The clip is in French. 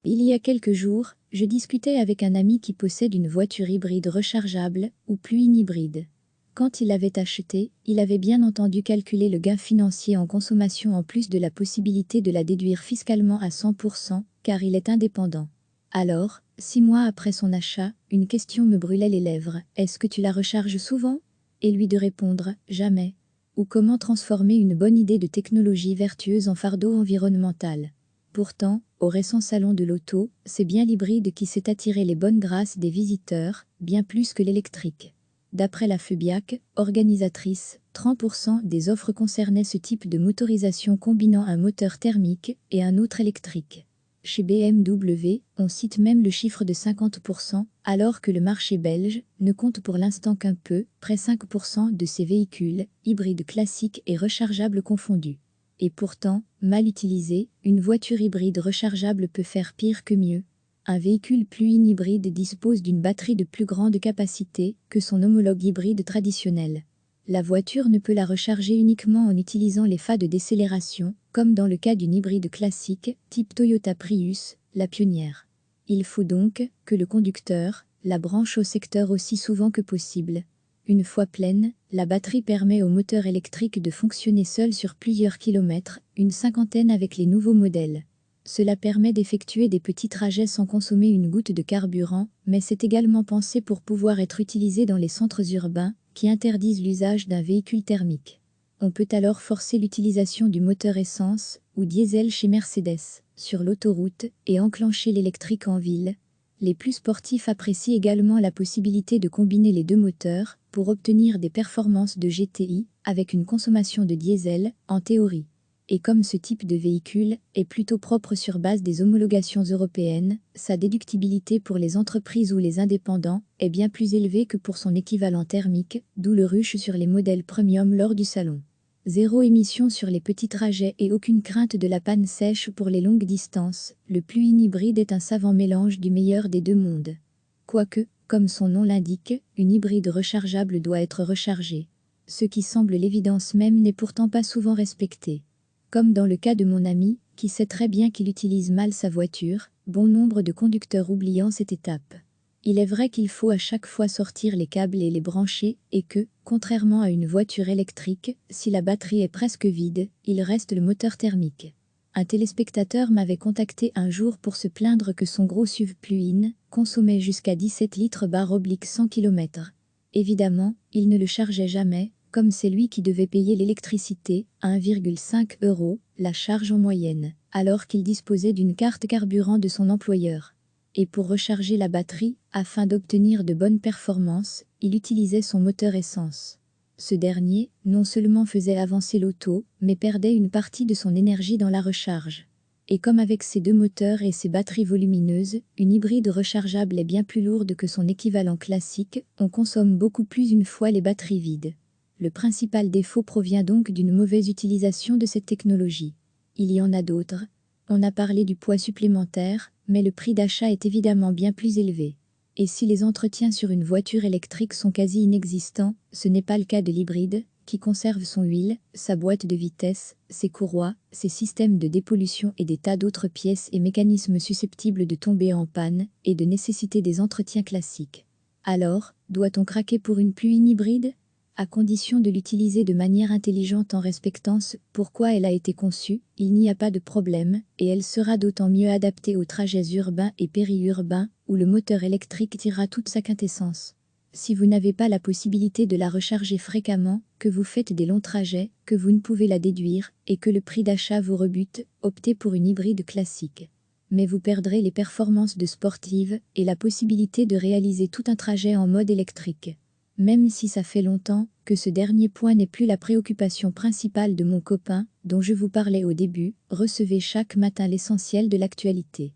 Il y a quelques jours, je discutais avec un ami qui possède une voiture hybride rechargeable, ou plug-in hybride. Quand il l'avait achetée, il avait bien entendu calculer le gain financier en consommation en plus de la possibilité de la déduire fiscalement à 100%, car il est indépendant. Alors, 6 mois après son achat, une question me brûlait les lèvres. Est-ce que tu la recharges souvent? Et lui de répondre, jamais. Ou comment transformer une bonne idée de technologie vertueuse en fardeau environnemental. Pourtant, au récent salon de l'auto, c'est bien l'hybride qui s'est attiré les bonnes grâces des visiteurs, bien plus que l'électrique. D'après la FEBIAC, organisatrice, 30% des offres concernaient ce type de motorisation combinant un moteur thermique et un autre électrique. Chez BMW, on cite même le chiffre de 50%, alors que le marché belge ne compte pour l'instant qu'un peu, près 5% de ces véhicules, hybrides classiques et rechargeables confondus. Et pourtant, mal utilisée, une voiture hybride rechargeable peut faire pire que mieux. Un véhicule plug-in hybride dispose d'une batterie de plus grande capacité que son homologue hybride traditionnel. La voiture ne peut la recharger uniquement en utilisant les phares de décélération, comme dans le cas d'une hybride classique, type Toyota Prius, la pionnière. Il faut donc que le conducteur la branche au secteur aussi souvent que possible. Une fois pleine, la batterie permet au moteur électrique de fonctionner seul sur plusieurs kilomètres, une cinquantaine avec les nouveaux modèles. Cela permet d'effectuer des petits trajets sans consommer une goutte de carburant, mais c'est également pensé pour pouvoir être utilisé dans les centres urbains, qui interdisent l'usage d'un véhicule thermique. On peut alors forcer l'utilisation du moteur essence ou diesel chez Mercedes, sur l'autoroute, et enclencher l'électrique en ville. Les plus sportifs apprécient également la possibilité de combiner les deux moteurs pour obtenir des performances de GTI avec une consommation de diesel, en théorie. Et comme ce type de véhicule est plutôt propre sur base des homologations européennes, sa déductibilité pour les entreprises ou les indépendants est bien plus élevée que pour son équivalent thermique, d'où le rush sur les modèles premium lors du salon. Zéro émission sur les petits trajets et aucune crainte de la panne sèche pour les longues distances, le plug-in hybride est un savant mélange du meilleur des deux mondes. Quoique, comme son nom l'indique, une hybride rechargeable doit être rechargée. Ce qui semble l'évidence même n'est pourtant pas souvent respecté. Comme dans le cas de mon ami, qui sait très bien qu'il utilise mal sa voiture, bon nombre de conducteurs oubliant cette étape. Il est vrai qu'il faut à chaque fois sortir les câbles et les brancher, et que, contrairement à une voiture électrique, si la batterie est presque vide, il reste le moteur thermique. Un téléspectateur m'avait contacté un jour pour se plaindre que son gros SUV plug-in consommait jusqu'à 17 litres/100 km. Évidemment, il ne le chargeait jamais, comme c'est lui qui devait payer l'électricité, à 1,5 €, la charge en moyenne, alors qu'il disposait d'une carte carburant de son employeur. Et pour recharger la batterie, afin d'obtenir de bonnes performances, il utilisait son moteur essence. Ce dernier, non seulement faisait avancer l'auto, mais perdait une partie de son énergie dans la recharge. Et comme avec ses deux moteurs et ses batteries volumineuses, une hybride rechargeable est bien plus lourde que son équivalent classique, on consomme beaucoup plus une fois les batteries vides. Le principal défaut provient donc d'une mauvaise utilisation de cette technologie. Il y en a d'autres. On a parlé du poids supplémentaire, mais le prix d'achat est évidemment bien plus élevé. Et si les entretiens sur une voiture électrique sont quasi inexistants, ce n'est pas le cas de l'hybride, qui conserve son huile, sa boîte de vitesse, ses courroies, ses systèmes de dépollution et des tas d'autres pièces et mécanismes susceptibles de tomber en panne et de nécessiter des entretiens classiques. Alors, doit-on craquer pour une plug-in hybride ? À condition de l'utiliser de manière intelligente en respectant ce pourquoi elle a été conçue, il n'y a pas de problème, et elle sera d'autant mieux adaptée aux trajets urbains et périurbains, où le moteur électrique tirera toute sa quintessence. Si vous n'avez pas la possibilité de la recharger fréquemment, que vous faites des longs trajets, que vous ne pouvez la déduire, et que le prix d'achat vous rebute, optez pour une hybride classique. Mais vous perdrez les performances de sportive et la possibilité de réaliser tout un trajet en mode électrique. Même si ça fait longtemps que ce dernier point n'est plus la préoccupation principale de mon copain, dont je vous parlais au début, recevez chaque matin l'essentiel de l'actualité.